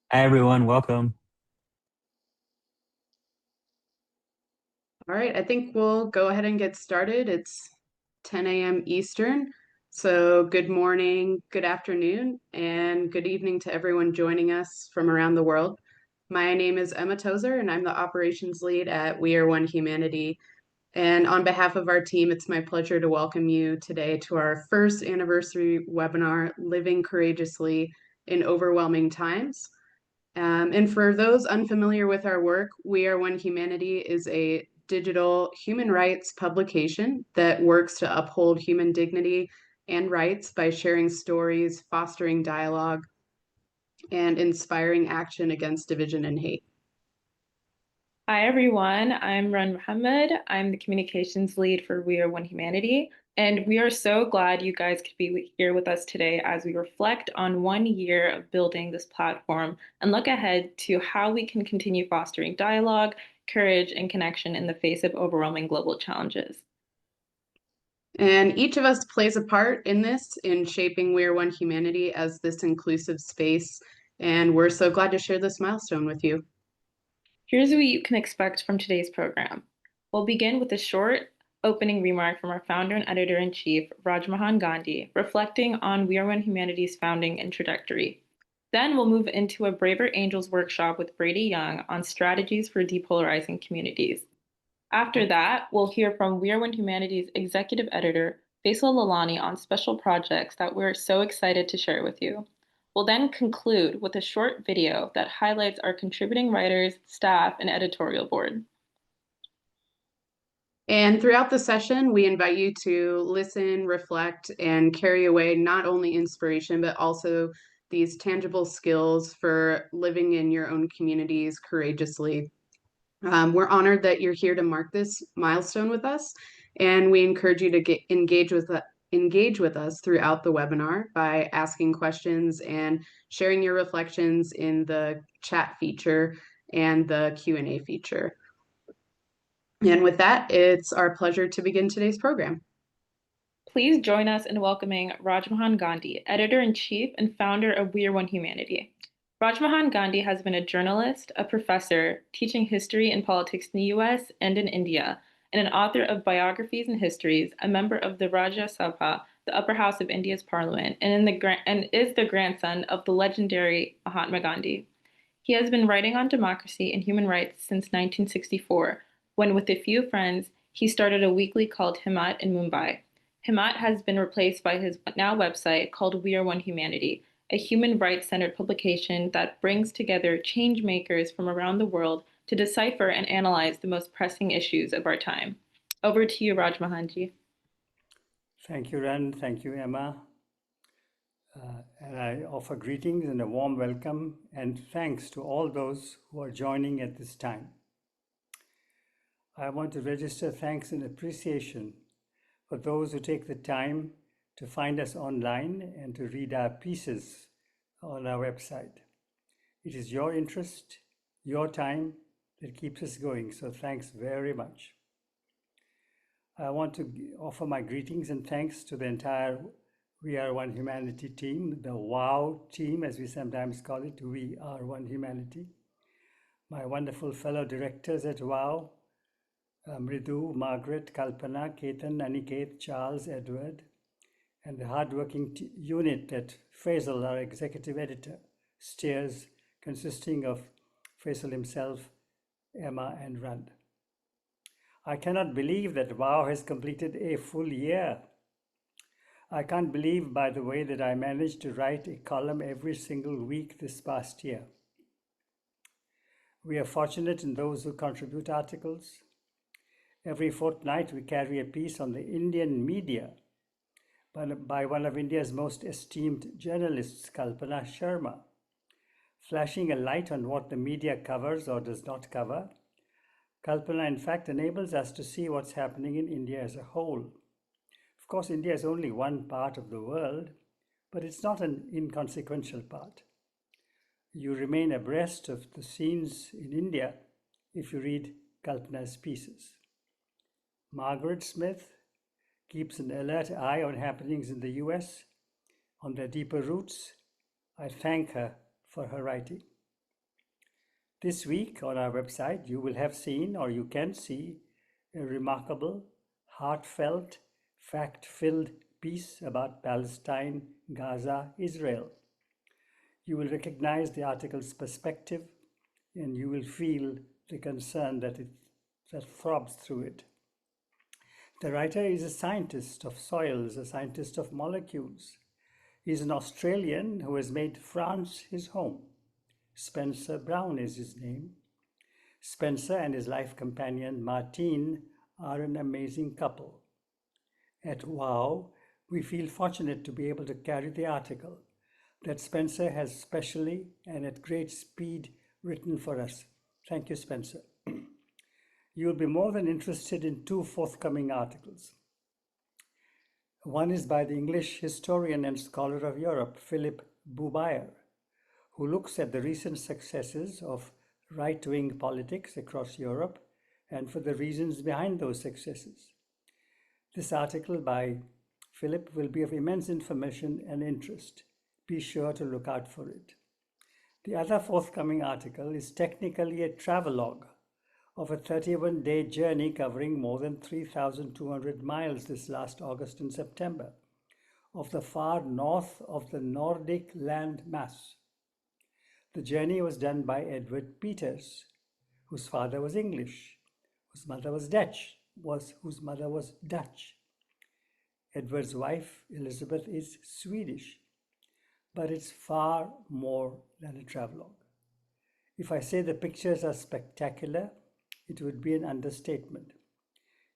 Hi everyone, welcome. All right, I think we'll go ahead and get started. It's 10 a.m. Eastern. So, good morning, good afternoon, and good evening to everyone joining us from around the world. My name is Emma Tozer, and I'm the operations lead at We Are One Humanity. And on behalf of our team, it's my pleasure to welcome you today to our first anniversary webinar, Living Courageously in Overwhelming Times. And for those unfamiliar with our work, We Are One Humanity is a digital human rights publication that works to uphold human dignity and rights by sharing stories, fostering dialogue, and inspiring action against division and hate. Hi, everyone. I'm Run Muhammad. I'm the communications lead for We Are One Humanity. And we are so glad you guys could be here with us today as we reflect on 1 year of building this platform and look ahead to how we can continue fostering dialogue, courage, and connection in the face of overwhelming global challenges. And each of us plays a part in this, in shaping We Are One Humanity as this inclusive space. And we're so glad to share this milestone with you. Here's what you can expect from today's program. We'll begin with a short opening remark from our founder and editor-in-chief, Rajmohan Gandhi, reflecting on We Are One Humanity's founding and trajectory. Then we'll move into a Braver Angels workshop with Brady Young on strategies for depolarizing communities. After that, we'll hear from We Are One Humanity's executive editor, Faisal Lalani, on special projects that we're so excited to share with you. We'll then conclude with a short video that highlights our contributing writers, staff, and editorial board. And throughout the session, we invite you to listen, reflect, and carry away not only inspiration, but also these tangible skills for living in your own communities courageously. We're honored that you're here to mark this milestone with us, and we encourage you to engage with us throughout the webinar by asking questions and sharing your reflections in the chat feature and the Q&A feature. And with that, it's our pleasure to begin today's program. Please join us in welcoming Rajmohan Gandhi, editor-in-chief and founder of We Are One Humanity. Rajmohan Gandhi has been a journalist, a professor, teaching history and politics in the US and in India, and an author of biographies and histories, a member of the Rajya Sabha, the upper house of India's parliament, and is the grandson of the legendary Mahatma Gandhi. He has been writing on democracy and human rights since 1964, when with a few friends, he started a weekly called Himmat in Mumbai. Himmat has been replaced by his now website called We Are One Humanity, a human rights centered publication that brings together change makers from around the world to decipher and analyze the most pressing issues of our time. Over to you, Raj Mahanji. Thank you, Ren. Thank you, Emma. And I offer greetings and a warm welcome and thanks to all those who are joining at this time. I want to register thanks and appreciation for those who take the time to find us online and to read our pieces on our website. It is your interest, your time that keeps us going, so thanks very much. I want to offer my greetings and thanks to the entire We Are One Humanity team, the WAOH team, as we sometimes call it, We Are One Humanity. My wonderful fellow directors at WAOH, Mridu, Margaret, Kalpana, Ketan, Aniket, Charles, Edward, and the hardworking unit that Faisal, our executive editor, steers, consisting of Faisal himself, Emma, and Rand. I cannot believe that WAOH has completed a full year. I can't believe, by the way, that I managed to write a column every single week this past year. We are fortunate in those who contribute articles. Every fortnight, we carry a piece on the Indian media by one of India's most esteemed journalists, Kalpana Sharma, flashing a light on what the media covers or does not cover. Kalpana, in fact, enables us to see what's happening in India as a whole. Of course, India is only one part of the world, but it's not an inconsequential part. You remain abreast of the scenes in India if you read Kalpana's pieces. Margaret Smith keeps an alert eye on happenings in the US, on their deeper roots. I thank her for her writing. This week on our website, you will have seen or you can see a remarkable, heartfelt, fact filled piece about Palestine, Gaza, Israel. You will recognize the article's perspective and you will feel the concern that throbs through it. The writer is a scientist of soils, a scientist of molecules. He's an Australian who has made France his home. Spencer Brown is his name. Spencer and his life companion Martine are an amazing couple. At WOW, we feel fortunate to be able to carry the article that Spencer has specially and at great speed written for us. Thank you, Spencer. You'll be more than interested in two forthcoming articles. One is by the English historian and scholar of Europe, Philip Bubayer, who looks at the recent successes of right-wing politics across Europe and for the reasons behind those successes. This article by Philip will be of immense information and interest. Be sure to look out for it. The other forthcoming article is technically a travelogue of a 31-day journey covering more than 3,200 miles this last August and September of the far north of the Nordic land mass. The journey was done by Edward Peters, whose father was English, whose mother was Dutch. Edward's wife, Elizabeth, is Swedish, but it's far more than a travelogue. If I say the pictures are spectacular, it would be an understatement.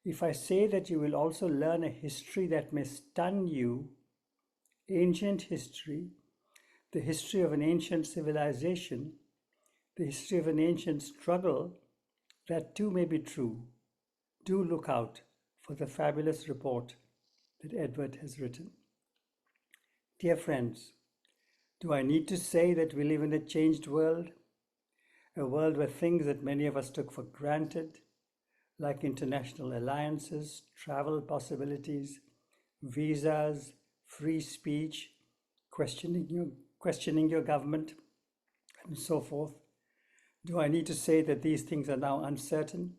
If I say that you will also learn a history that may stun you, ancient history, the history of an ancient civilization, the history of an ancient struggle, that too may be true. Do look out for the fabulous report that Edward has written. Dear friends, do I need to say that we live in a changed world? A world where things that many of us took for granted, like international alliances, travel possibilities, visas, free speech, questioning your government, and so forth. Do I need to say that these things are now uncertain?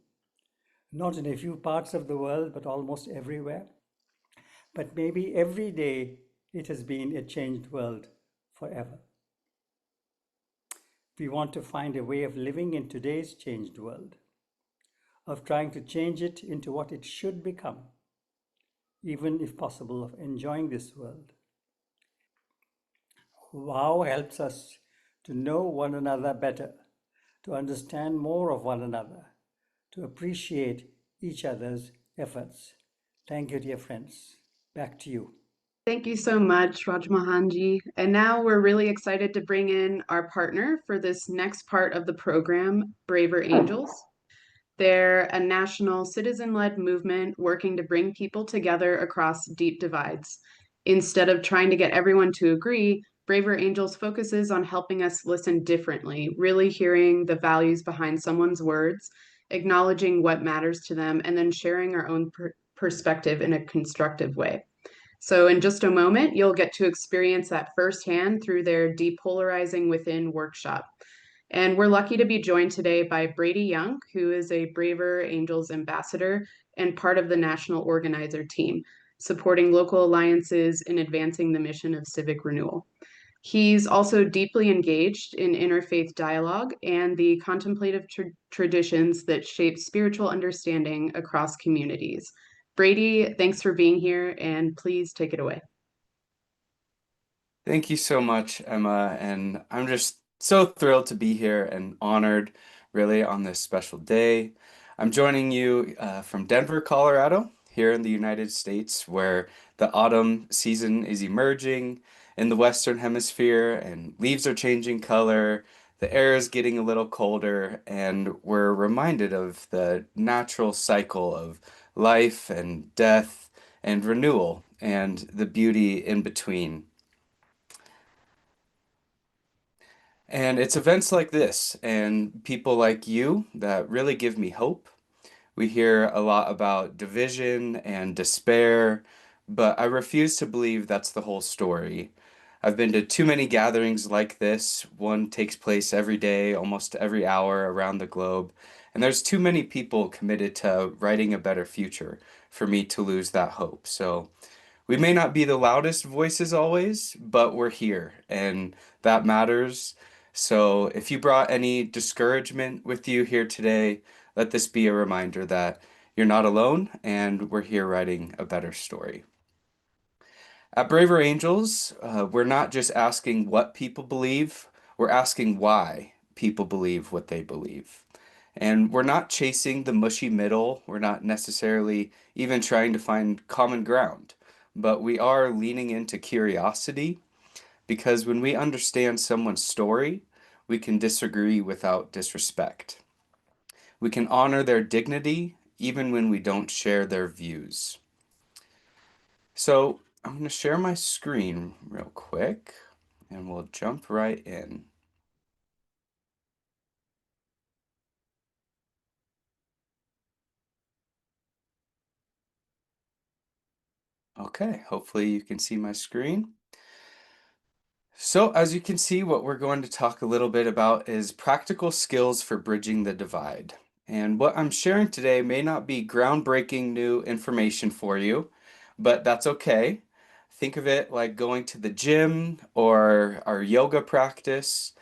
Not in a few parts of the world, but almost everywhere. But maybe every day it has been a changed world forever. We want to find a way of living in today's changed world, of trying to change it into what it should become, even if possible, of enjoying this world. WOW helps us to know one another better, to understand more of one another, to appreciate each other's efforts. Thank you, dear friends. Back to you. Thank you so much, Rajmohanji. And now we're really excited to bring in our partner for this next part of the program, Braver Angels. They're a national citizen-led movement working to bring people together across deep divides. Instead of trying to get everyone to agree, Braver Angels focuses on helping us listen differently, really hearing the values behind someone's words, acknowledging what matters to them, and then sharing our own perspective in a constructive way. So, in just a moment, you'll get to experience that firsthand through their Depolarizing Within workshop. And we're lucky to be joined today by Brady Young, who is a Braver Angels ambassador and part of the national organizer team, supporting local alliances in advancing the mission of civic renewal. He's also deeply engaged in interfaith dialogue and the contemplative traditions that shape spiritual understanding across communities. Brady, thanks for being here, and please take it away. Thank you so much, Emma, and I'm just so thrilled to be here and honored, really, on this special day. I'm joining you from Denver, Colorado, here in the United States, where the autumn season is emerging in the Western Hemisphere, and leaves are changing color. The air is getting a little colder, and we're reminded of the natural cycle of life and death and renewal and the beauty in between. And it's events like this and people like you that really give me hope. We hear a lot about division and despair, but I refuse to believe that's the whole story. I've been to too many gatherings like this. One takes place every day, almost every hour around the globe. And there's too many people committed to writing a better future for me to lose that hope. So we may not be the loudest voices always, but we're here and that matters. So if you brought any discouragement with you here today, let this be a reminder that you're not alone and we're here writing a better story. At Braver Angels, we're not just asking what people believe, we're asking why people believe what they believe. And we're not chasing the mushy middle, we're not necessarily even trying to find common ground, but we are leaning into curiosity because when we understand someone's story, we can disagree without disrespect. We can honor their dignity even when we don't share their views. So I'm going to share my screen real quick and we'll jump right in. Okay, hopefully you can see my screen. So as you can see, what we're going to talk a little bit about is practical skills for bridging the divide. And what I'm sharing today may not be groundbreaking new information for you, but that's okay. Think of it like going to the gym or our yoga practice.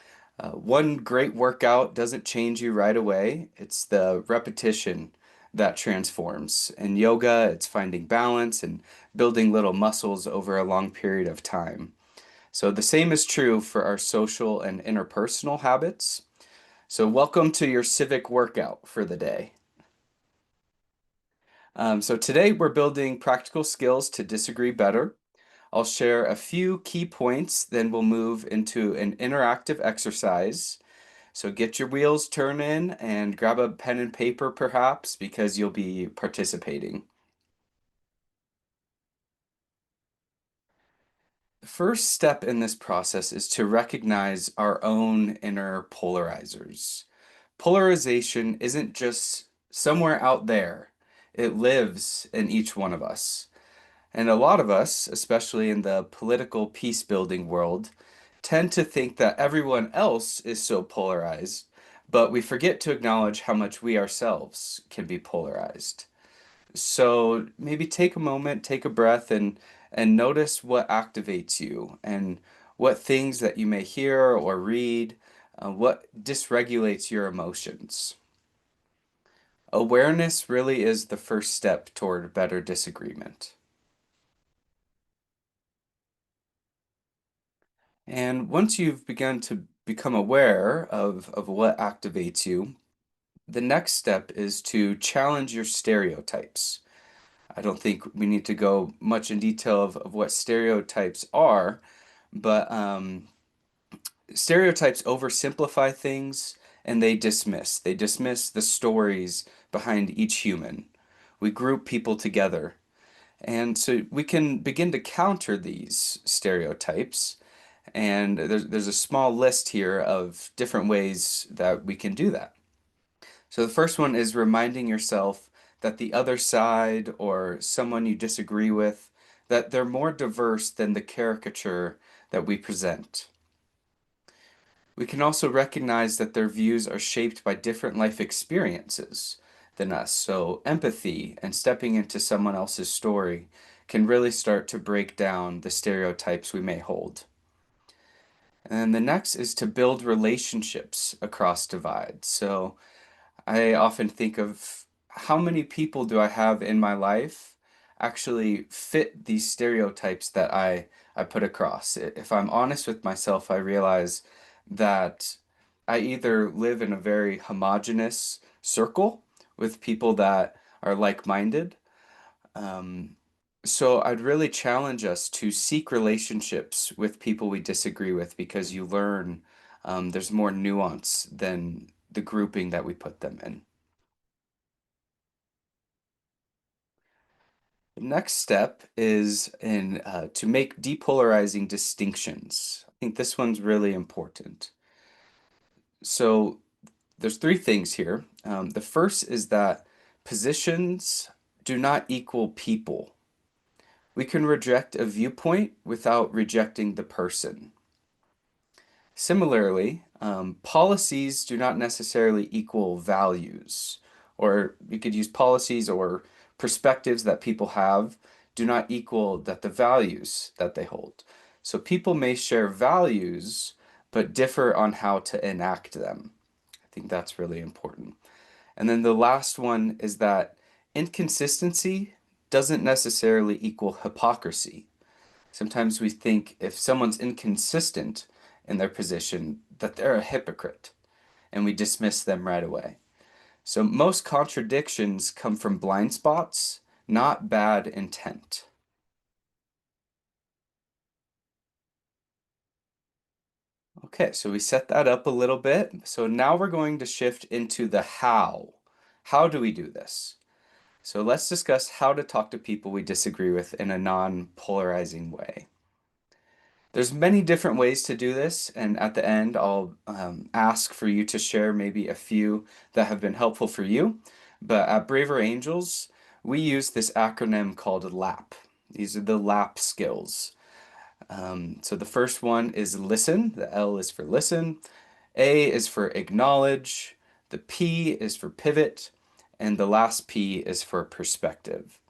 One great workout doesn't change you right away. It's the repetition that transforms. In yoga, it's finding balance and building little muscles over a long period of time. So the same is true for our social and interpersonal habits. So welcome to your civic workout for the day. So today we're building practical skills to disagree better. I'll share a few key points, then we'll move into an interactive exercise. So get your wheels turning and grab a pen and paper perhaps because you'll be participating. The first step in this process is to recognize our own inner polarizers. Polarization isn't just somewhere out there, it lives in each one of us. And a lot of us, especially in the political peace building world, tend to think that everyone else is so polarized, but we forget to acknowledge how much we ourselves can be polarized. So maybe take a moment, take a breath, and notice what activates you and what things that you may hear or read, what dysregulates your emotions. Awareness really is the first step toward better disagreement. And once you've begun to become aware of what activates you, the next step is to challenge your stereotypes. I don't think we need to go much in detail of what stereotypes are, but stereotypes oversimplify things and they dismiss. They dismiss the stories behind each human. We group people together. And so we can begin to counter these stereotypes. And there's a small list here of different ways that we can do that. So the first one is reminding yourself that the other side or someone you disagree with, that they're more diverse than the caricature that we present. We can also recognize that their views are shaped by different life experiences than us. So empathy and stepping into someone else's story can really start to break down the stereotypes we may hold. And the next is to build relationships across divides. So I often think of how many people do I have in my life actually fit these stereotypes that I put across. If I'm honest with myself, I realize that I either live in a very homogenous circle with people that are like-minded. Um, so I'd really challenge us to seek relationships with people we disagree with because you learn there's more nuance than the grouping that we put them in. The next step is to make depolarizing distinctions. I think this one's really important. So there's three things here. The first is that positions do not equal people. We can reject a viewpoint without rejecting the person. Similarly, policies do not necessarily equal values, or you could use policies or perspectives that people have do not equal that the values that they hold. So people may share values, but differ on how to enact them. I think that's really important. And then the last one is that inconsistency doesn't necessarily equal hypocrisy. Sometimes we think if someone's inconsistent in their position, that they're a hypocrite, and we dismiss them right away. So most contradictions come from blind spots, not bad intent. Okay, so we set that up a little bit. So now we're going to shift into the how. How do we do this? So let's discuss how to talk to people we disagree with in a non-polarizing way. There's many different ways to do this, and at the end, I'll ask for you to share maybe a few that have been helpful for you. But at Braver Angels, we use this acronym called LAP. These are the LAP skills. So the first one is listen. The L is for listen. A is for acknowledge. The P is for pivot. And the last P is for perspective.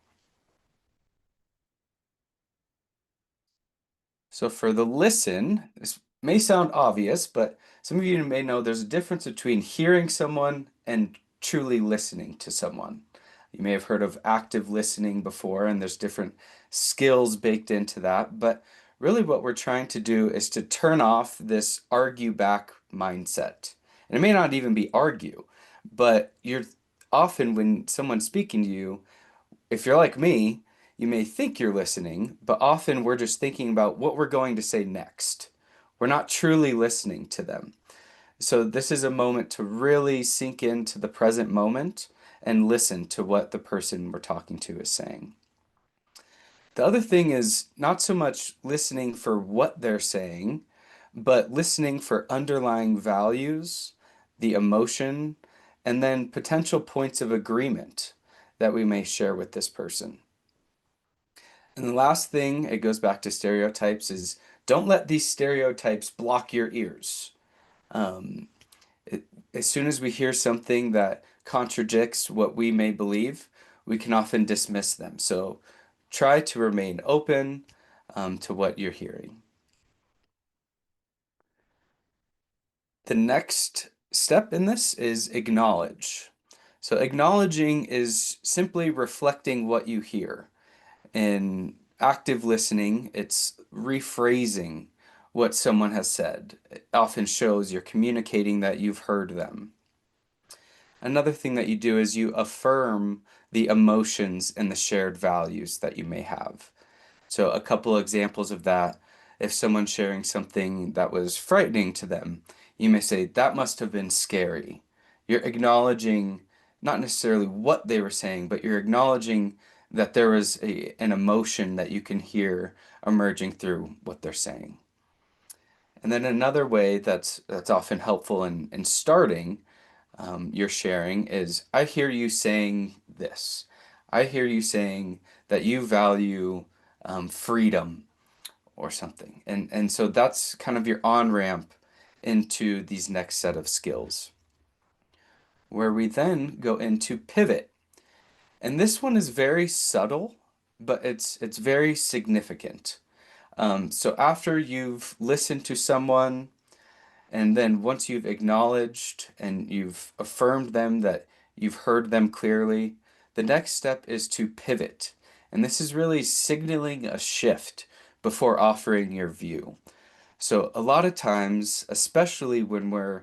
So for the listen, this may sound obvious, but some of you may know there's a difference between hearing someone and truly listening to someone. You may have heard of active listening before, and there's different skills baked into that. But really, what we're trying to do is to turn off this argue back mindset. And it may not even be argue, but you're often when someone's speaking to you, if you're like me, you may think you're listening, but often we're just thinking about what we're going to say next. We're not truly listening to them. So this is a moment to really sink into the present moment and listen to what the person we're talking to is saying. The other thing is not so much listening for what they're saying, but listening for underlying values, the emotion, and then potential points of agreement that we may share with this person. And the last thing, it goes back to stereotypes, is don't let these stereotypes block your ears. Um, it, as soon as we hear something that contradicts what we may believe, we can often dismiss them. So try to remain open to what you're hearing. The next step in this is acknowledge. So acknowledging is simply reflecting what you hear. In active listening, it's rephrasing what someone has said. It often shows you're communicating that you've heard them. Another thing that you do is you affirm the emotions and the shared values that you may have. So a couple examples of that, if someone's sharing something that was frightening to them, you may say, that must have been scary. You're acknowledging not necessarily what they were saying, but you're acknowledging that there was an emotion that you can hear emerging through what they're saying. And then another way that's often helpful in starting your sharing is, I hear you saying this. I hear you saying that you value freedom or something. And so that's kind of your on-ramp into these next set of skills, where we then go into pivot. And this one is very subtle, but it's very significant. So after you've listened to someone, and then once you've acknowledged and you've affirmed them that you've heard them clearly, the next step is to pivot. And this is really signaling a shift before offering your view. So a lot of times, especially when we're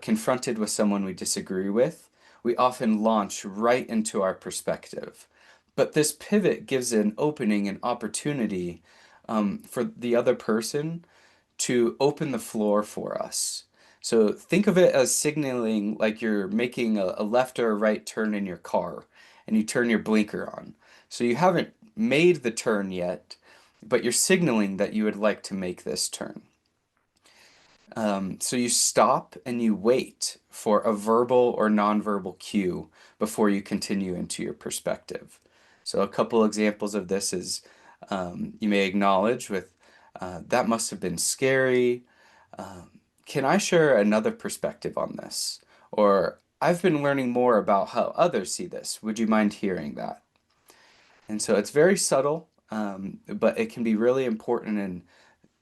confronted with someone we disagree with, we often launch right into our perspective. But this pivot gives an opening, an opportunity for the other person to open the floor for us. So think of it as signaling like you're making a left or a right turn in your car and you turn your blinker on. So you haven't made the turn yet, but you're signaling that you would like to make this turn. So you stop and you wait for a verbal or nonverbal cue before you continue into your perspective. So a couple examples of this is You may acknowledge with, that must have been scary. Can I share another perspective on this? Or I've been learning more about how others see this. Would you mind hearing that? And so it's very subtle, but it can be really important. And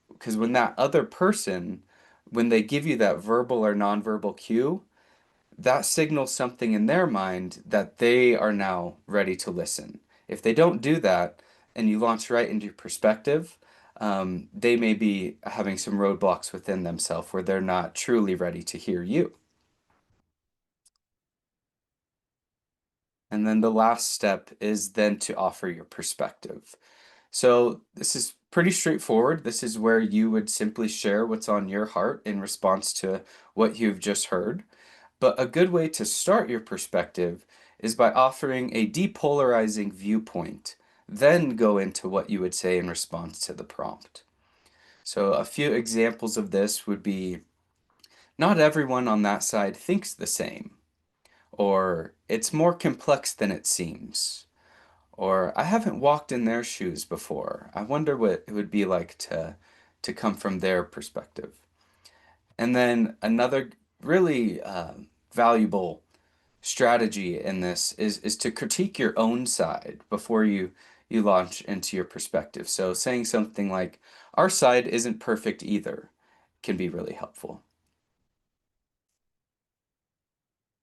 because when that other person, when they give you that verbal or nonverbal cue, that signals something in their mind that they are now ready to listen. If they don't do that and you launch right into your perspective, they may be having some roadblocks within themselves where they're not truly ready to hear you. And then the last step is then to offer your perspective. So this is pretty straightforward. This is where you would simply share what's on your heart in response to what you've just heard. But a good way to start your perspective is by offering a depolarizing viewpoint, then go into what you would say in response to the prompt. So a few examples of this would be, not everyone on that side thinks the same, or it's more complex than it seems, or I haven't walked in their shoes before. I wonder what it would be like to come from their perspective. And then another really valuable strategy in this is to critique your own side before you launch into your perspective. So saying something like, "Our side isn't perfect either," can be really helpful.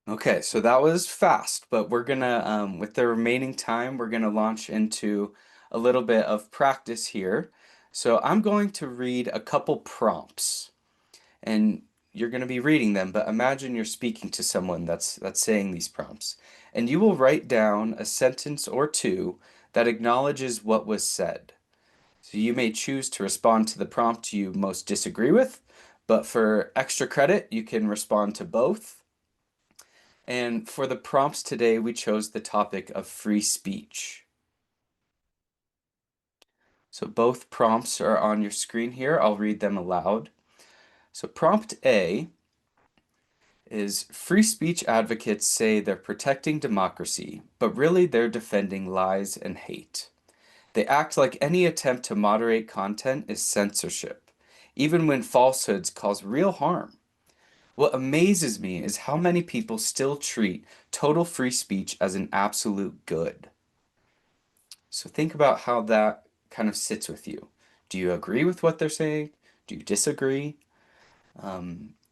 Okay, so that was fast, but we're gonna, with the remaining time, we're gonna launch into a little bit of practice here. So I'm going to read a couple prompts, and you're going to be reading them, but imagine you're speaking to someone that's saying these prompts. And you will write down a sentence or two that acknowledges what was said. So you may choose to respond to the prompt you most disagree with, but for extra credit, you can respond to both. And for the prompts today, we chose the topic of free speech. So both prompts are on your screen here. I'll read them aloud. So prompt A is, free speech advocates say they're protecting democracy, but really they're defending lies and hate. They act like any attempt to moderate content is censorship, even when falsehoods cause real harm. What amazes me is how many people still treat total free speech as an absolute good. So think about how that kind of sits with you. Do you agree with what they're saying? Do you disagree?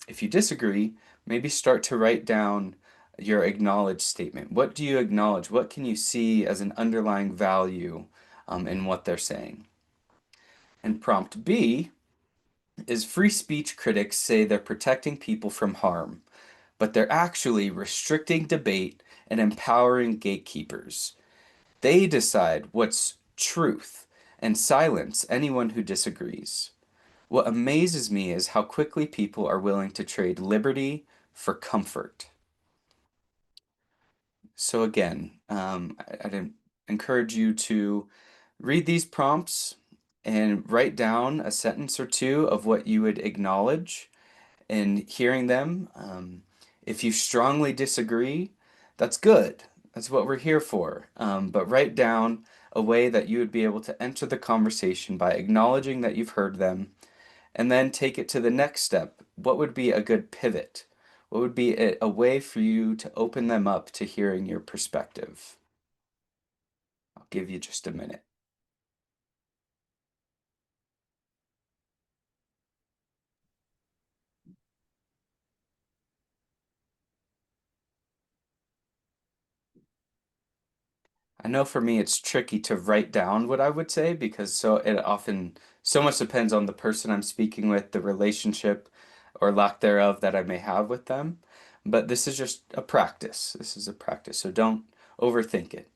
If you disagree, maybe start to write down your acknowledge statement. What do you acknowledge? What can you see as an underlying value in what they're saying? And prompt B is, free speech critics say they're protecting people from harm, but they're actually restricting debate and empowering gatekeepers. They decide what's truth and silence anyone who disagrees. What amazes me is how quickly people are willing to trade liberty for comfort. So again, I'd encourage you to read these prompts and write down a sentence or two of what you would acknowledge in hearing them. If you strongly disagree, that's good. That's what we're here for. But write down a way that you would be able to enter the conversation by acknowledging that you've heard them, and then take it to the next step. What would be a good pivot? What would be a way for you to open them up to hearing your perspective? I'll give you just a minute. I know for me it's tricky to write down what I would say because so much depends on the person I'm speaking with, the relationship or lack thereof that I may have with them. But this is just a practice. This is a practice, so don't overthink it.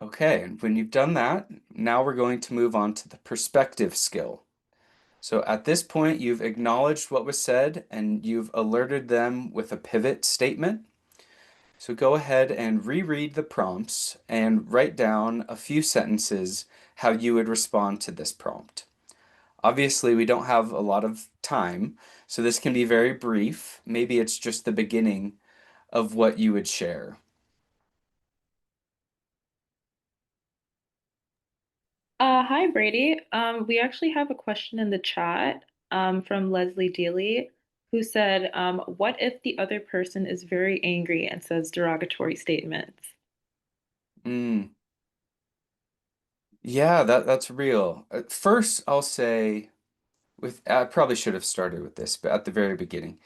Okay, and when you've done that, now we're going to move on to the perspective skill. So at this point, you've acknowledged what was said and you've alerted them with a pivot statement. So go ahead and reread the prompts and write down a few sentences how you would respond to this prompt. Obviously, we don't have a lot of time, so this can be very brief. Maybe it's just the beginning of what you would share. Hi, Brady. We actually have a question in the chat from Leslie Deely, who said, what if the other person is very angry and says derogatory statements? Mm, yeah, that's real. First, I'll say I probably should have started with this, but at the very beginning,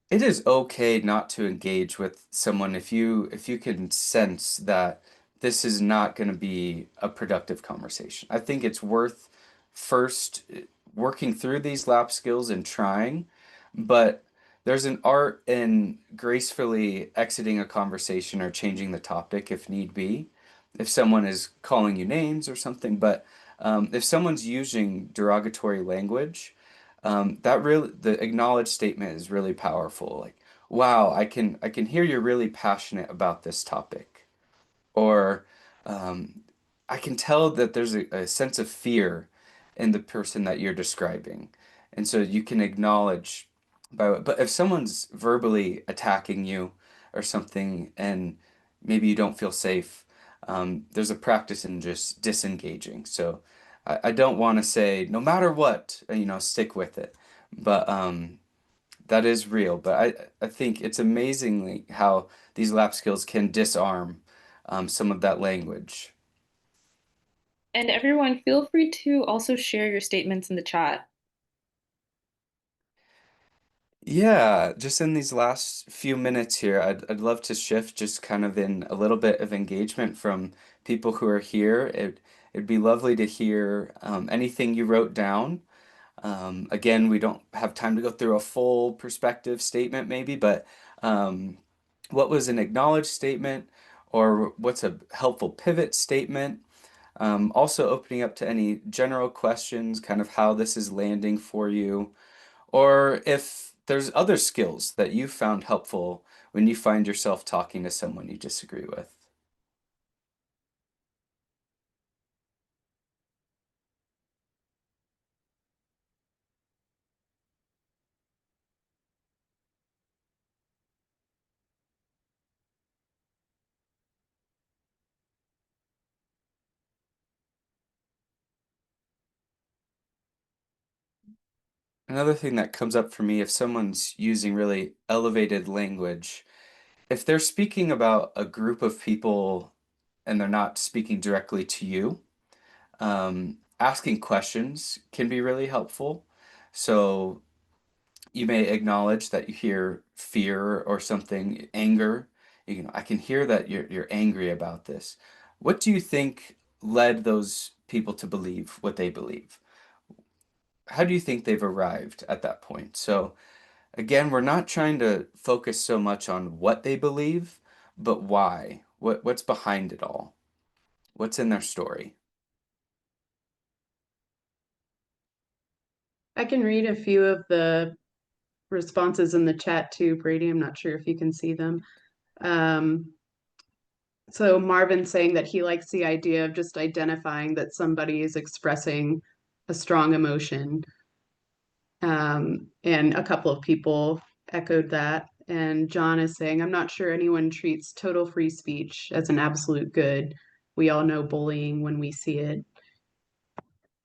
it is okay not to engage with someone if you can sense that this is not going to be a productive conversation. I think it's worth first working through these lap skills and trying, but there's an art in gracefully exiting a conversation or changing the topic if need be. If someone is calling you names or something, but if someone's using derogatory language, that really the acknowledged statement is really powerful. Like, wow, I can hear you're really passionate about this topic, or um, I can tell that there's a sense of fear in the person that you're describing, and so you can acknowledge but if someone's verbally attacking you or something, and maybe you don't feel safe, there's a practice in just disengaging. So I don't want to say no matter what, stick with it, but that is real. But I think it's amazingly how these lap skills can disarm some of that language. And everyone, feel free to also share your statements in the chat. Yeah, just in these last few minutes here, I'd love to shift just kind of in a little bit of engagement from people who are here. It'd be lovely to hear anything you wrote down. Again, we don't have time to go through a full perspective statement maybe, but um, what was an acknowledged statement, or what's a helpful pivot statement? Also opening up to any general questions, kind of how this is landing for you, or if there's other skills that you found helpful when you find yourself talking to someone you disagree with. Another thing that comes up for me if someone's using really elevated language, if they're speaking about a group of people and they're not speaking directly to you, asking questions can be really helpful. So you may acknowledge that you hear fear or something, anger. I can hear that you're angry about this. What do you think led those people to believe what they believe? How do you think they've arrived at that point? So again, we're not trying to focus so much on what they believe, but why. What's behind it all? What's in their story? I can read a few of the responses in the chat too, Brady. I'm not sure if you can see them. Um, so Marvin saying that he likes the idea of just identifying that somebody is expressing a strong emotion. And a couple of people echoed that. And John is saying, I'm not sure anyone treats total free speech as an absolute good. We all know bullying when we see it.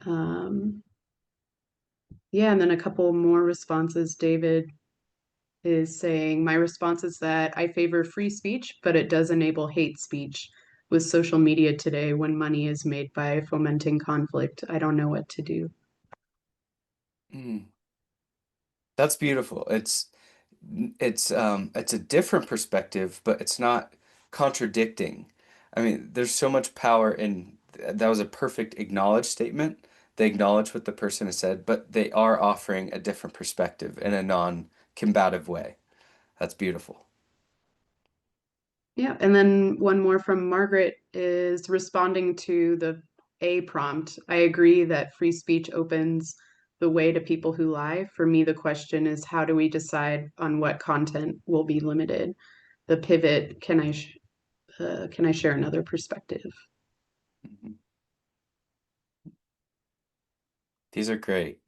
Um, yeah, and then a couple more responses. David is saying, my response is that I favor free speech, but it does enable hate speech. With social media today, when money is made by fomenting conflict, I don't know what to do. Mm, that's beautiful. It's a different perspective, but it's not contradicting. I mean, there's so much power in that was a perfect acknowledged statement. They acknowledge what the person has said, but they are offering a different perspective in a non-combative way. That's beautiful. Yeah, and then one more from Margaret is responding to the A prompt. I agree that free speech opens the way to people who lie. For me, the question is how do we decide on what content will be limited? The pivot, can I share another perspective? Mhm. These are great.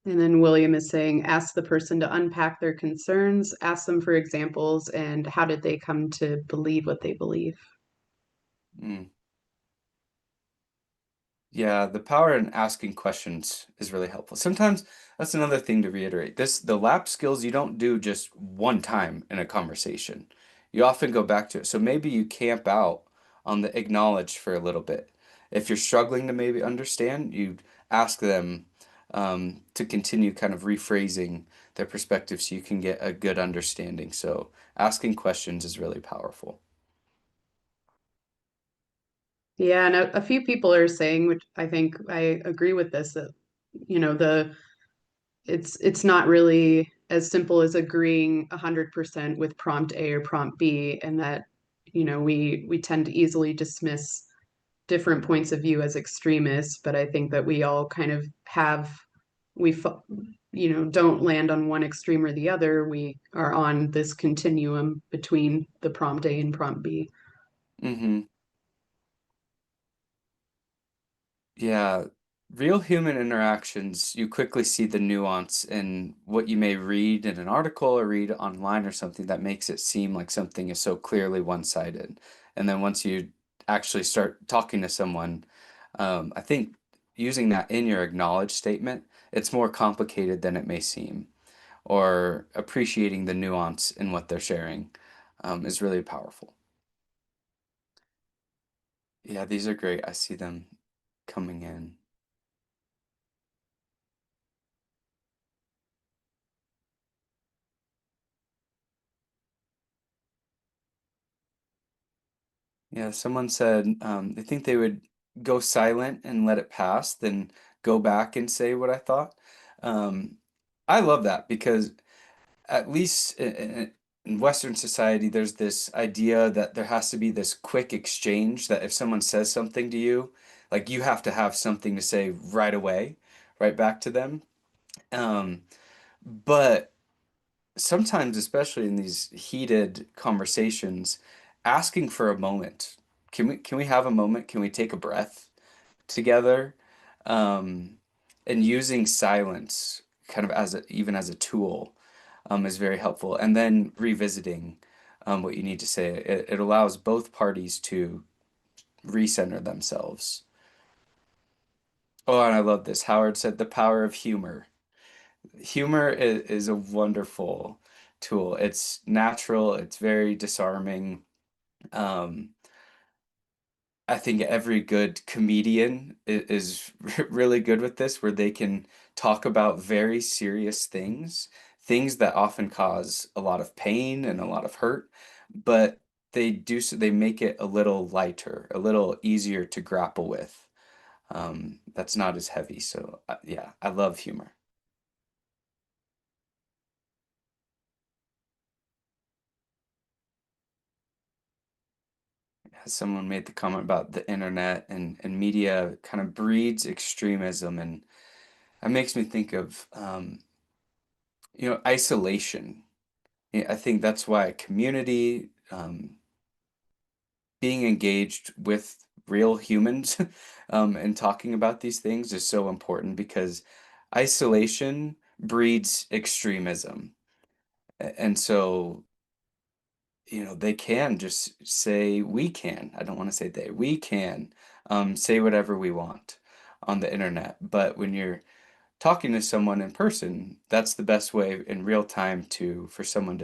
And then William is saying, ask the person to unpack their concerns, ask them for examples, and how did they come to believe what they believe? Mm. Yeah, the power in asking questions is really helpful. Sometimes that's another thing to reiterate. The lap skills you don't do just one time in a conversation. You often go back to it. So maybe you camp out on the acknowledge for a little bit. If you're struggling to maybe understand, you ask them to continue kind of rephrasing their perspective so you can get a good understanding. So asking questions is really powerful. Yeah, and a few people are saying, which I think I agree with this, that the it's not really as simple as agreeing 100% with prompt A or prompt B, and that we tend to easily dismiss different points of view as extremists, but I think that we all kind of have we don't land on one extreme or the other. We are on this continuum between the prompt A and prompt B. Hmm. Yeah, real human interactions, you quickly see the nuance in what you may read in an article or read online or something that makes it seem like something is so clearly one-sided. And then once you actually start talking to someone, I think using that in your acknowledge statement, it's more complicated than it may seem, or appreciating the nuance in what they're sharing, is really powerful. Yeah, these are great. I see them coming in. Yeah, someone said they think they would go silent and let it pass, then go back and say what I thought. Um, I love that because at least in Western society, there's this idea that there has to be this quick exchange that if someone says something to you, like you have to have something to say right away, right back to them. Um, but sometimes, especially in these heated conversations, asking for a moment. Can we have a moment? Can we take a breath together? Um, and using silence kind of as even as a tool is very helpful. And then revisiting what you need to say. It allows both parties to recenter themselves. Oh, and I love this. Howard said the power of humor. Humor is a wonderful tool. It's natural, it's very disarming. Um, I think every good comedian is really good with this, where they can talk about very serious things, things that often cause a lot of pain and a lot of hurt, but they do so, they make it a little lighter, a little easier to grapple with. That's not as heavy. So, yeah, I love humor. Someone made the comment about the internet and media kind of breeds extremism, and that makes me think of isolation. Yeah, I think that's why community, being engaged with real humans, and talking about these things is so important because isolation breeds extremism. And so they can just say, we can. I don't want to say they. We can say whatever we want on the internet. But when you're talking to someone in person, that's the best way in real time for someone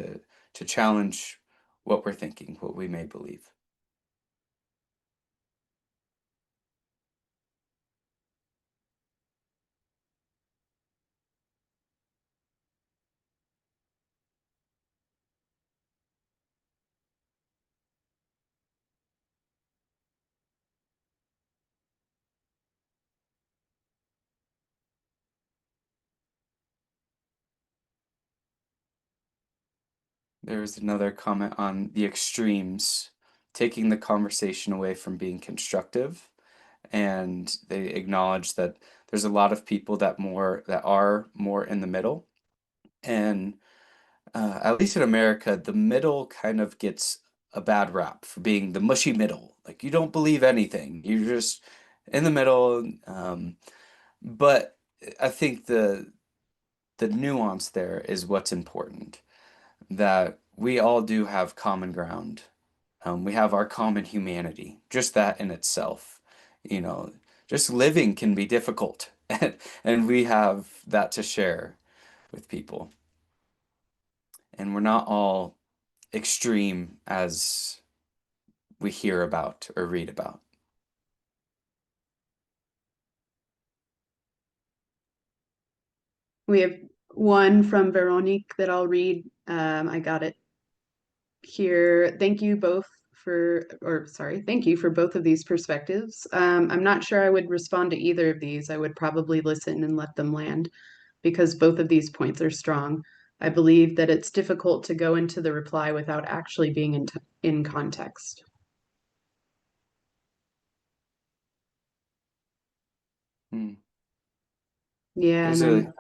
to challenge what we're thinking, what we may believe. There was another comment on the extremes, taking the conversation away from being constructive, and they acknowledge that there's a lot of people that are more in the middle. And at least in America, the middle kind of gets a bad rap for being the mushy middle. Like you don't believe anything. You're just in the middle. But I think the nuance there is what's important, that we all do have common ground. We have our common humanity, just that in itself. You know, just living can be difficult, and we have that to share with people. And we're not all extreme as we hear about or read about. We have one from Veronique that I'll read. I got it here. Thank you both thank you for both of these perspectives. I'm not sure I would respond to either of these. I would probably listen and let them land because both of these points are strong. I believe that it's difficult to go into the reply without actually being in context. Hmm. Yeah, and There's a then,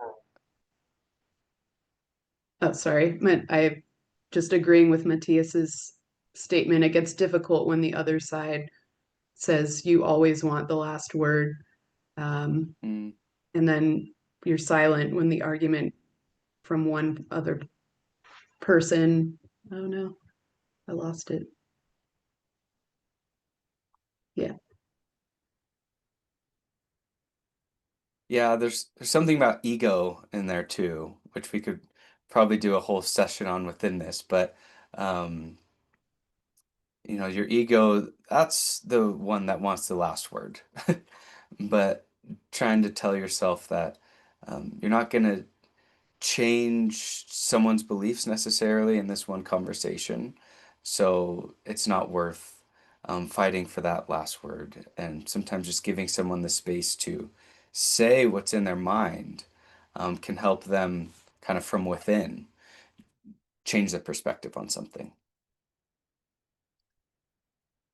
oh, sorry, I just agreeing with Matthias's statement. It gets difficult when the other side says you always want the last word. Um, hmm. and then you're silent when the argument from one other person. Oh no, I lost it. Yeah. Yeah, there's something about ego in there too, which we could probably do a whole session on within this, but um, your ego, that's the one that wants the last word. But trying to tell yourself that you're not going to change someone's beliefs necessarily in this one conversation. So it's not worth fighting for that last word. And sometimes just giving someone the space to say what's in their mind can help them kind of from within change their perspective on something.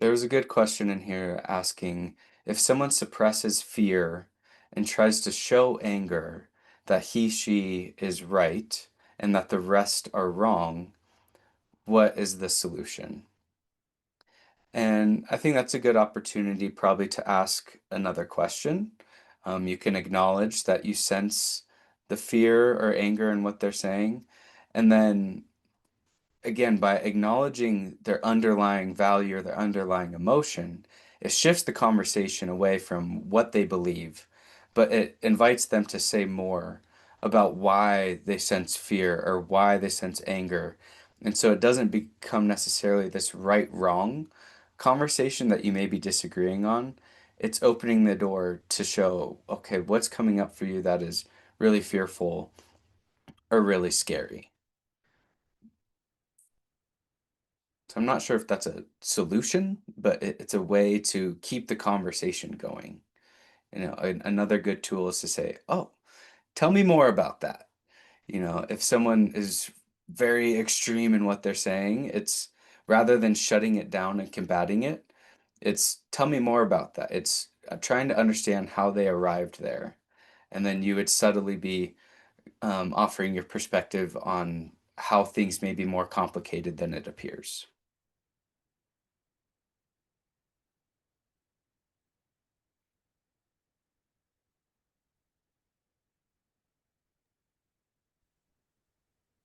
There was a good question in here asking if someone suppresses fear and tries to show anger that she is right and that the rest are wrong, what is the solution? And I think that's a good opportunity probably to ask another question. You can acknowledge that you sense the fear or anger in what they're saying, and then again, by acknowledging their underlying value or their underlying emotion, it shifts the conversation away from what they believe, but it invites them to say more about why they sense fear or why they sense anger. And so it doesn't become necessarily this right wrong conversation that you may be disagreeing on. It's opening the door to show, okay, what's coming up for you that is really fearful or really scary. So I'm not sure if that's a solution, but it's a way to keep the conversation going. Another good tool is to say, "Oh, tell me more about that." If someone is very extreme in what they're saying, it's rather than shutting it down and combating it, it's tell me more about that. It's trying to understand how they arrived there. And then you would subtly be offering your perspective on how things may be more complicated than it appears.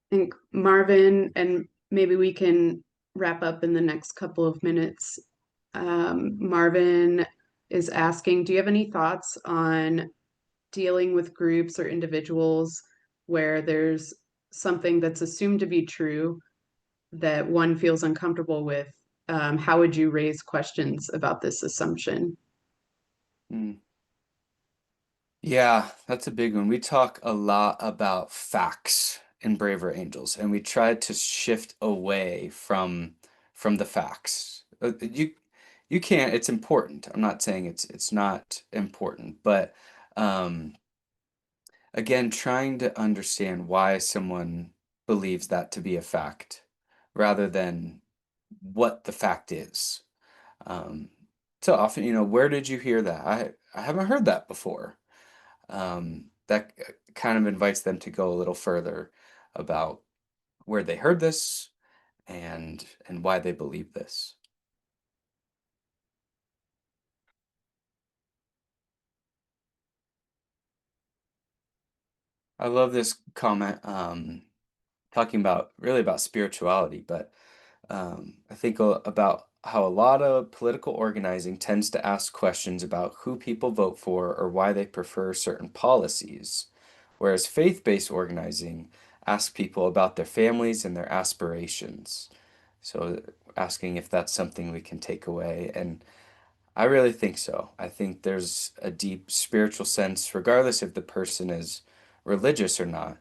I think Marvin, and maybe we can wrap up in the next couple of minutes. Marvin is asking, do you have any thoughts on dealing with groups or individuals where there's something that's assumed to be true that one feels uncomfortable with? How would you raise questions about this assumption? Hmm. Yeah, that's a big one. We talk a lot about facts in Braver Angels, and we try to shift away from the facts. You can't, it's important. I'm not saying it's not important, but um, again, trying to understand why someone believes that to be a fact rather than what the fact is. Um, so often, where did you hear that? I haven't heard that before. That kind of invites them to go a little further about where they heard this and why they believe this. I love this comment, talking about really about spirituality, but I think about how a lot of political organizing tends to ask questions about who people vote for or why they prefer certain policies, whereas faith-based organizing asks people about their families and their aspirations. So asking if that's something we can take away. And I really think so. I think there's a deep spiritual sense, regardless if the person is religious or not,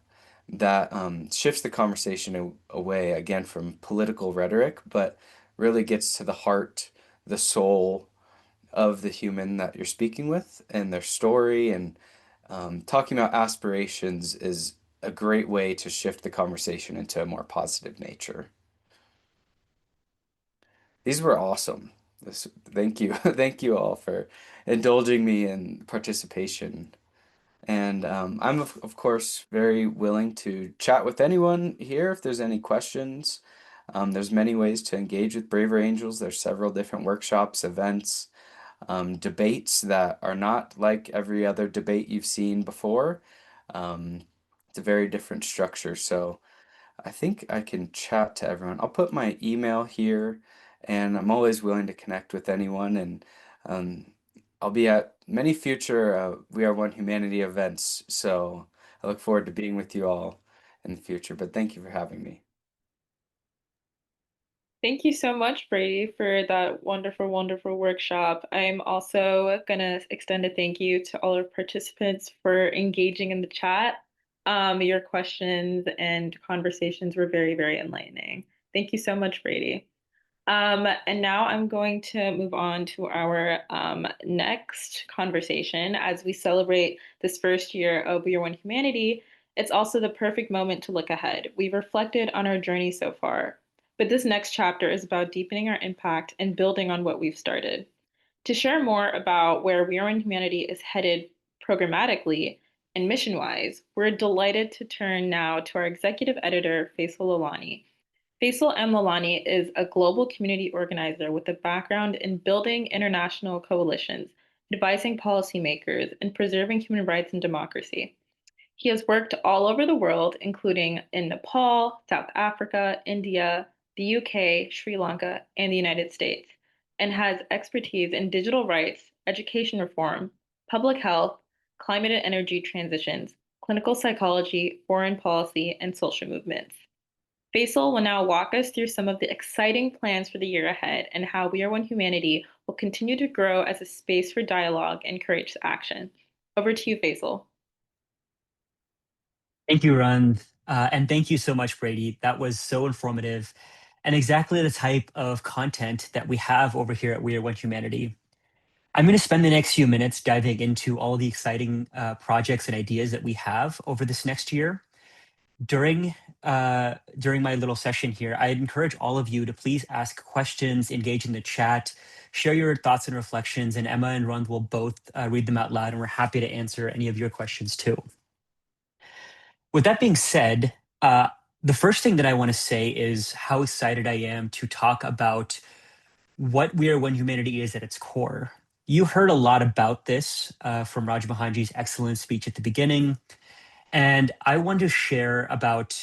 that shifts the conversation away again from political rhetoric, but really gets to the heart, the soul of the human that you're speaking with and their story. And talking about aspirations is a great way to shift the conversation into a more positive nature. These were awesome. Thank you. Thank you all for indulging me in participation. And I'm, of course, very willing to chat with anyone here if there's any questions. There's many ways to engage with Braver Angels. There's several different workshops, events, debates that are not like every other debate you've seen before. Um, it's a very different structure. So I think I can chat to everyone. I'll put my email here, and I'm always willing to connect with anyone. And um, I'll be at many future We Are One Humanity events. So I look forward to being with you all in the future. But thank you for having me. Thank you so much, Brady, for that wonderful, wonderful workshop. I'm also going to extend a thank you to all our participants for engaging in the chat. Your questions and conversations were very, very enlightening. Thank you so much, Brady. And now I'm going to move on to our next conversation. As we celebrate this first year of We Are One Humanity, it's also the perfect moment to look ahead. We've reflected on our journey so far, but this next chapter is about deepening our impact and building on what we've started. To share more about where We Are One Humanity is headed programmatically and mission-wise, we're delighted to turn now to our executive editor, Faisal Lalani. Faisal M. Lalani is a global community organizer with a background in building international coalitions, advising policymakers, and preserving human rights and democracy. He has worked all over the world, including in Nepal, South Africa, India, the UK, Sri Lanka, and the United States, and has expertise in digital rights, education reform, public health, climate and energy transitions, clinical psychology, foreign policy, and social movements. Faisal will now walk us through some of the exciting plans for the year ahead and how We Are One Humanity will continue to grow as a space for dialogue and courageous action. Over to you, Faisal. Thank you, Ron. And thank you so much, Brady. That was so informative and exactly the type of content that we have over here at We Are One Humanity. I'm going to spend the next few minutes diving into all the exciting projects and ideas that we have over this next year. During my little session here, I'd encourage all of you to please ask questions, engage in the chat, share your thoughts and reflections, and Emma and Ron will both read them out loud, and we're happy to answer any of your questions too. With that being said, the first thing that I want to say is how excited I am to talk about what We Are One Humanity is at its core. You heard a lot about this from Raj Mohanji's excellent speech at the beginning, and I want to share about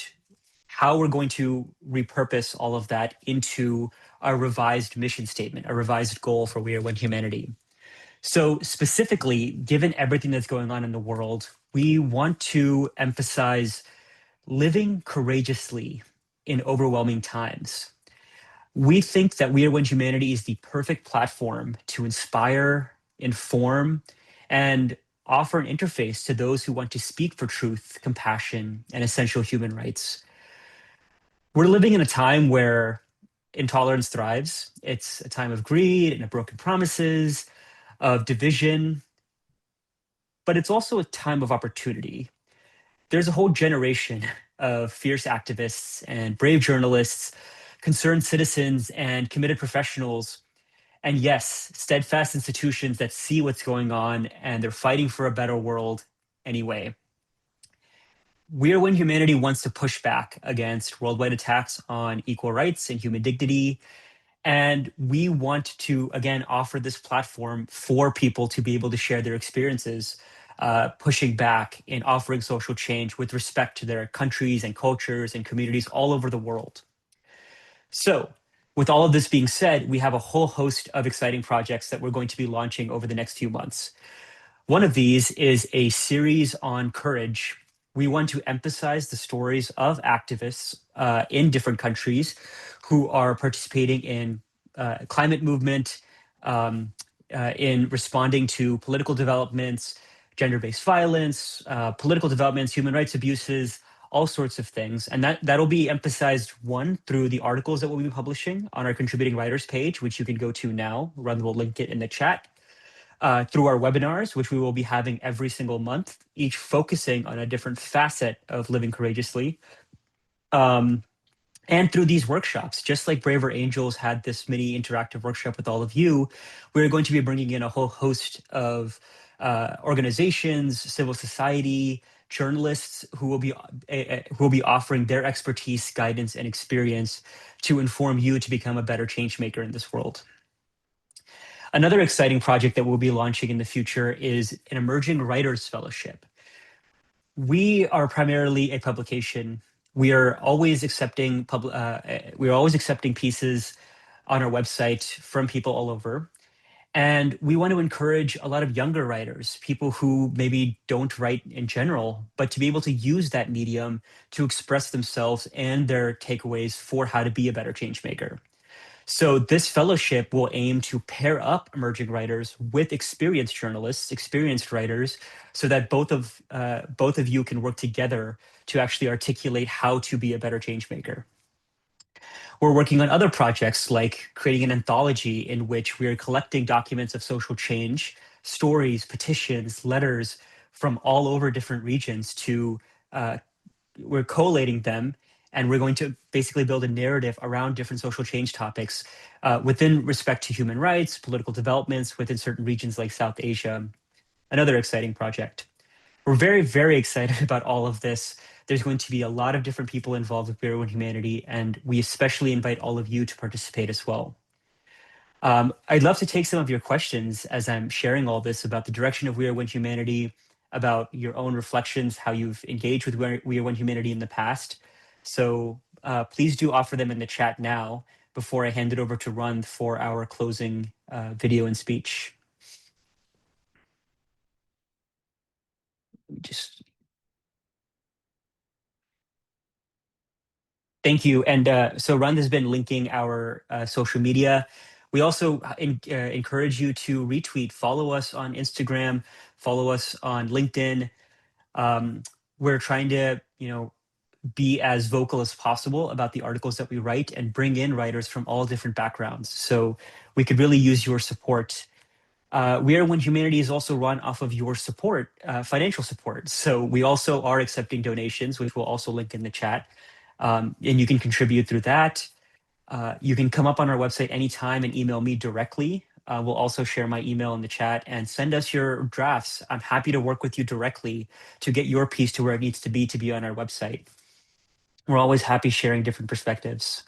how we're going to repurpose all of that into a revised mission statement, a revised goal for We Are One Humanity. So specifically, given everything that's going on in the world, we want to emphasize living courageously in overwhelming times. We think that We Are One Humanity is the perfect platform to inspire, inform, and offer an interface to those who want to speak for truth, compassion, and essential human rights. We're living in a time where intolerance thrives. It's a time of greed and of broken promises, of division, but it's also a time of opportunity. There's a whole generation of fierce activists and brave journalists, concerned citizens, and committed professionals. And yes, steadfast institutions that see what's going on and they're fighting for a better world anyway. We Are One Humanity wants to push back against worldwide attacks on equal rights and human dignity. And we want to, again, offer this platform for people to be able to share their experiences pushing back and offering social change with respect to their countries and cultures and communities all over the world. So, with all of this being said, we have a whole host of exciting projects that we're going to be launching over the next few months. One of these is a series on courage. We want to emphasize the stories of activists in different countries who are participating in climate movement, um, in responding to political developments, gender-based violence, political developments, human rights abuses, all sorts of things. And that'll be emphasized, one, through the articles that we'll be publishing on our contributing writers page, which you can go to now. Run will link it in the chat. Through our webinars, which we will be having every single month, each focusing on a different facet of living courageously. And through these workshops, just like Braver Angels had this mini interactive workshop with all of you, we're going to be bringing in a whole host of organizations, civil society, journalists who will be offering their expertise, guidance, and experience to inform you to become a better change maker in this world. Another exciting project that we'll be launching in the future is an Emerging Writers Fellowship. We are primarily a publication. We are always accepting pieces on our website from people all over. And we want to encourage a lot of younger writers, people who maybe don't write in general, but to be able to use that medium to express themselves and their takeaways for how to be a better change maker. So this fellowship will aim to pair up emerging writers with experienced journalists, experienced writers, so that both of you can work together to actually articulate how to be a better change maker. We're working on other projects like creating an anthology in which we are collecting documents of social change, stories, petitions, letters from all over different regions to we're collating them, and we're going to basically build a narrative around different social change topics within respect to human rights, political developments within certain regions like South Asia. Another exciting project. We're very, very excited about all of this. There's going to be a lot of different people involved with Bureau in Humanity, and we especially invite all of you to participate as well. I'd love to take some of your questions as I'm sharing all this about the direction of We Are One Humanity, about your own reflections, how you've engaged with We Are One Humanity in the past. So please do offer them in the chat now before I hand it over to Rund for our closing video and speech. Just Thank you. And so Rund has been linking our social media. We also encourage you to retweet, follow us on Instagram, follow us on LinkedIn. We're trying to, be as vocal as possible about the articles that we write and bring in writers from all different backgrounds. So we could really use your support. We Are One Humanity is also run off of your support, financial support. So we also are accepting donations, which we'll also link in the chat. And you can contribute through that. You can come up on our website anytime and email me directly. We'll also share my email in the chat and send us your drafts. I'm happy to work with you directly to get your piece to where it needs to be on our website. We're always happy sharing different perspectives.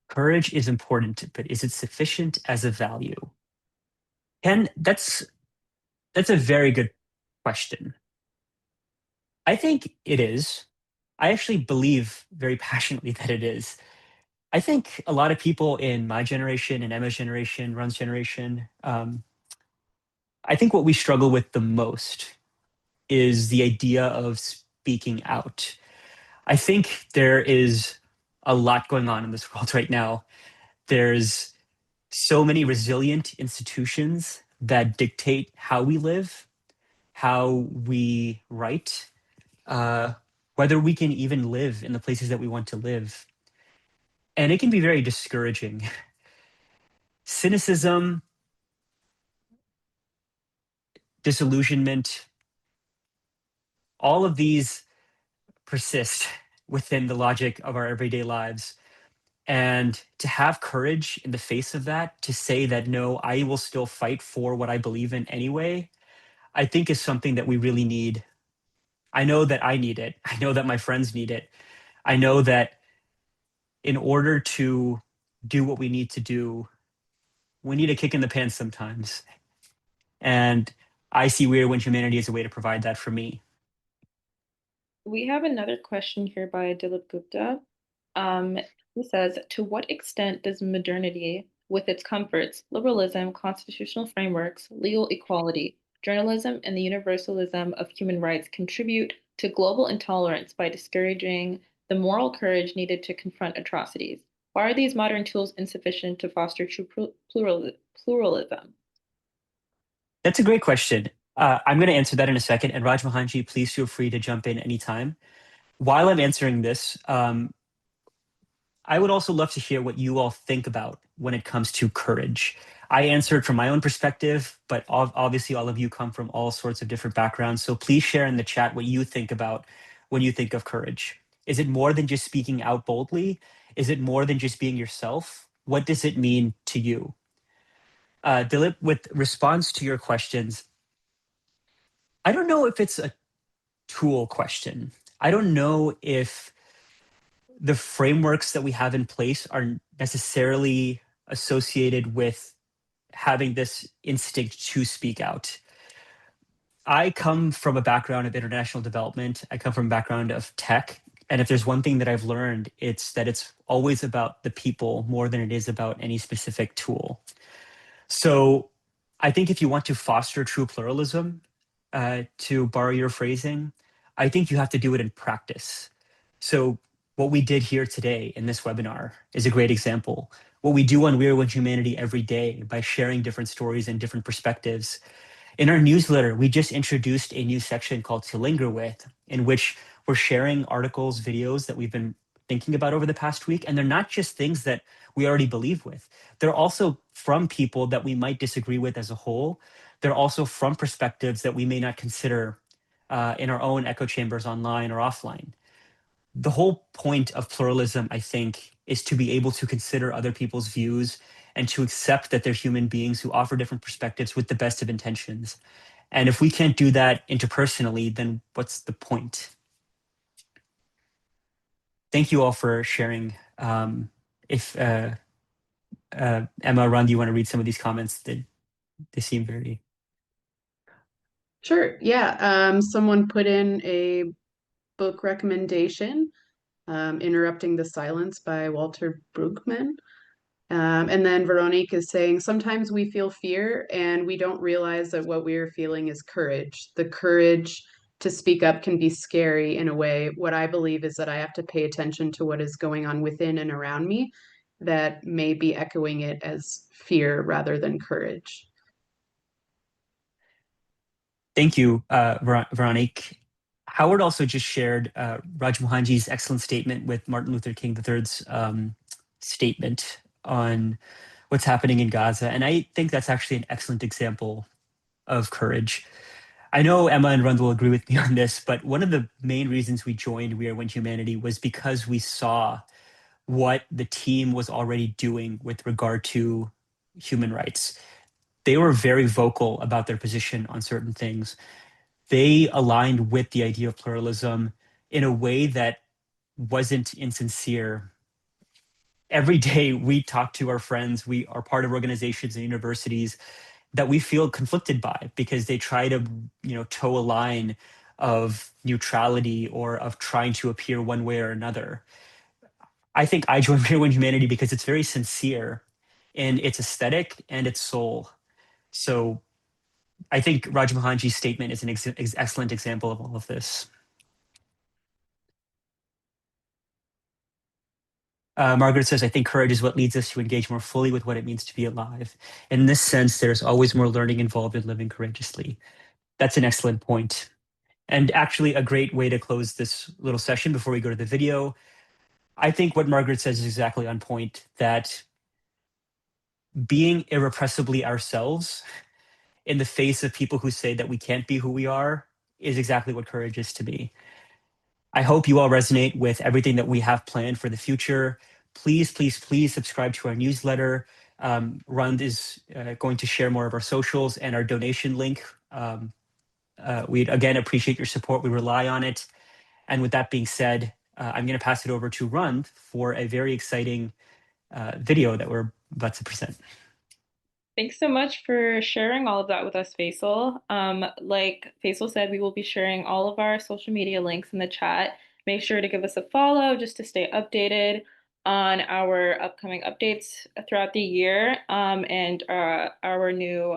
Courage is important, but is it sufficient as a value? Ken, that's a very good question. I think it is. I actually believe very passionately that it is. I think a lot of people in my generation and Emma's generation, Run's generation, I think what we struggle with the most is the idea of speaking out. I think there is a lot going on in this world right now. There's so many resilient institutions that dictate how we live, how we write, whether we can even live in the places that we want to live. And it can be very discouraging. Cynicism, disillusionment, all of these persist within the logic of our everyday lives. And to have courage in the face of that, to say that, no, I will still fight for what I believe in anyway, I think is something that we really need. I know that I need it. I know that my friends need it. I know that in order to do what we need to do, we need a kick in the pants sometimes. And I see Weird When Humanity as a way to provide that for me. We have another question here by Dilip Gupta. Um, he says, to what extent does modernity, with its comforts, liberalism, constitutional frameworks, legal equality, journalism, and the universalism of human rights contribute to global intolerance by discouraging the moral courage needed to confront atrocities? Why are these modern tools insufficient to foster true pluralism? That's a great question. I'm going to answer that in a second. And Raj Mohanji, please feel free to jump in anytime. While I'm answering this, I would also love to hear what you all think about when it comes to courage. I answered from my own perspective, but obviously all of you come from all sorts of different backgrounds. So please share in the chat what you think about when you think of courage. Is it more than just speaking out boldly? Is it more than just being yourself? What does it mean to you? Dilip, with response to your questions, I don't know if it's a tool question. I don't know if the frameworks that we have in place are necessarily associated with having this instinct to speak out. I come from a background of international development. I come from a background of tech. And if there's one thing that I've learned, it's that it's always about the people more than it is about any specific tool. So I think if you want to foster true pluralism, to borrow your phrasing, I think you have to do it in practice. So what we did here today in this webinar is a great example. What we do on We're One Humanity every day by sharing different stories and different perspectives. In our newsletter, we just introduced a new section called To Linger With, in which we're sharing articles, videos that we've been thinking about over the past week. And they're not just things that we already believe with. They're also from people that we might disagree with as a whole. They're also from perspectives that we may not consider in our own echo chambers online or offline. The whole point of pluralism, I think, is to be able to consider other people's views and to accept that they're human beings who offer different perspectives with the best of intentions. And if we can't do that interpersonally, then what's the point? Thank you all for sharing. If Emma, Ron, do you want to read some of these comments? They seem very... Sure. Yeah. Someone put in a book recommendation, Interrupting the Silence by Walter Brueggemann. And then Veronique is saying, sometimes we feel fear and we don't realize that what we are feeling is courage. The courage to speak up can be scary in a way. What I believe is that I have to pay attention to what is going on within and around me that may be echoing it as fear rather than courage. Thank you, Veronique. Howard also just shared Raj Mohanji's excellent statement with Martin Luther King III's statement on what's happening in Gaza. And I think that's actually an excellent example of courage. I know Emma and Rund will agree with me on this, but one of the main reasons we joined We Are One Humanity was because we saw what the team was already doing with regard to human rights. They were very vocal about their position on certain things. They aligned with the idea of pluralism in a way that wasn't insincere. Every day we talk to our friends, we are part of organizations and universities that we feel conflicted by because they try to, toe a line of neutrality or of trying to appear one way or another. I think I joined Pure One Humanity because it's very sincere in its aesthetic and its soul. So I think Raj Mohanji's statement is an excellent example of all of this. Margaret says, I think courage is what leads us to engage more fully with what it means to be alive. In this sense, there's always more learning involved in living courageously. That's an excellent point. And actually a great way to close this little session before we go to the video. I think what Margaret says is exactly on point, that being irrepressibly ourselves in the face of people who say that we can't be who we are is exactly what courage is to me. I hope you all resonate with everything that we have planned for the future. Please, please, please subscribe to our newsletter. Rund is going to share more of our socials and our donation link. We'd again appreciate your support. We rely on it. And with that being said, I'm going to pass it over to Rund for a very exciting video that we're about to present. Thanks so much for sharing all of that with us, Faisal. Like Faisal said, we will be sharing all of our social media links in the chat. Make sure to give us a follow just to stay updated on our upcoming updates throughout the year, and our new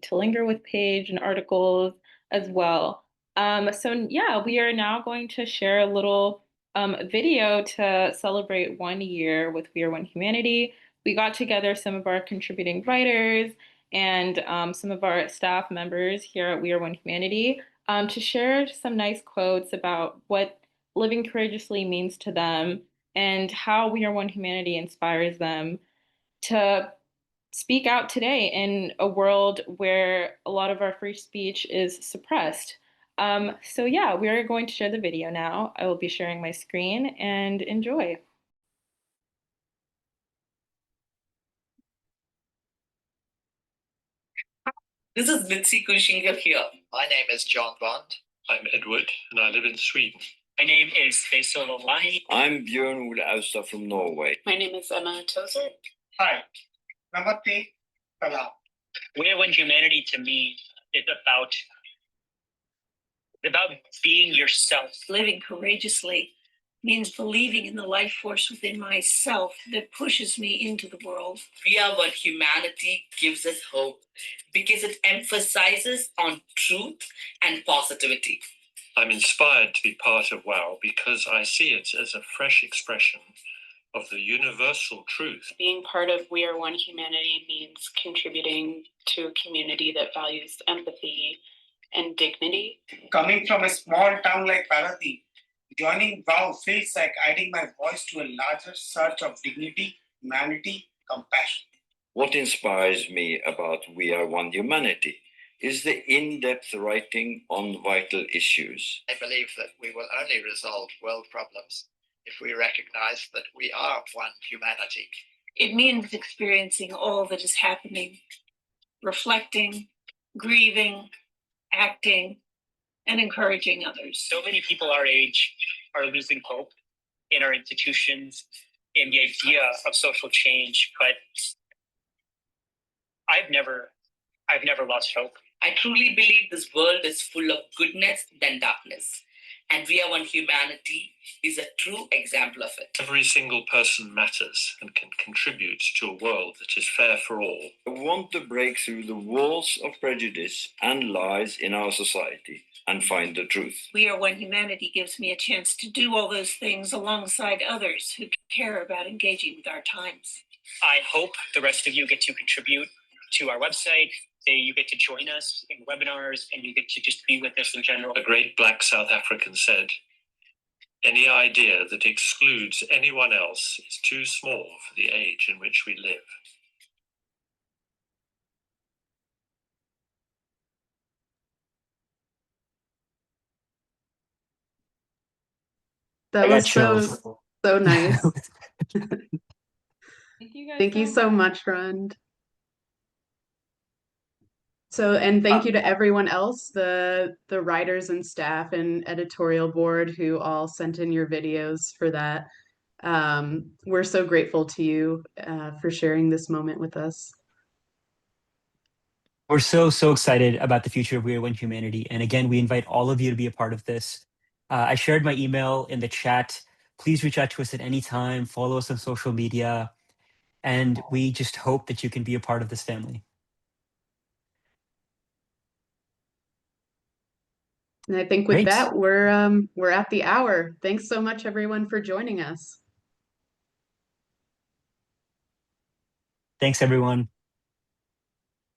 To Linger With page and articles as well. So yeah, we are now going to share a little video to celebrate 1 year with We Are One Humanity. We got together some of our contributing writers and some of our staff members here at We Are One Humanity to share some nice quotes about what living courageously means to them and how We Are One Humanity inspires them to speak out today in a world where a lot of our free speech is suppressed. So yeah, we are going to share the video now. I will be sharing my screen and enjoy. This is Mitzi Kushinga here. My name is John Bond. I'm Edward, and I live in Sweden. My name is Faisal Olahi. I'm Björn Ole Austad from Norway. My name is Emma Tozer. Hi, Namaste. Salam. We Are One Humanity to me is about being yourself. Living courageously means believing in the life force within myself that pushes me into the world. We Are One Humanity gives us hope because it emphasizes on truth and positivity. I'm inspired to be part of WAOH because I see it as a fresh expression of the universal truth. Being part of We Are One Humanity means contributing to a community that values empathy and dignity. Coming from a small town like Paradeep, joining WAOH feels like adding my voice to a larger search of dignity, humanity, compassion. What inspires me about We Are One Humanity is the in-depth writing on vital issues. I believe that we will only resolve world problems if we recognize that we are one humanity. It means experiencing all that is happening, reflecting, grieving, acting, and encouraging others. So many people our age are losing hope in our institutions, in the idea of social change, but I've never lost hope. I truly believe this world is full of goodness than darkness, and We Are One Humanity is a true example of it. Every single person matters and can contribute to a world that is fair for all. I want to break through the walls of prejudice and lies in our society and find the truth. We Are One Humanity gives me a chance to do all those things alongside others who care about engaging with our times. I hope the rest of you get to contribute to our website. You get to join us in webinars, and you get to just be with us in general. A great black South African said, "Any idea that excludes anyone else is too small for the age in which we live." That was so nice. Thank you guys. Thank you so much, Rund. So, and thank you to everyone else, the writers and staff and editorial board who all sent in your videos for that. We're so grateful to you for sharing this moment with us. We're so excited about the future of We Are One Humanity. And again, we invite all of you to be a part of this. I shared my email in the chat. Please reach out to us at any time, follow us on social media, and we just hope that you can be a part of this family. And I think with that, we're at the hour. Thanks so much, everyone, for joining us. Thanks, everyone.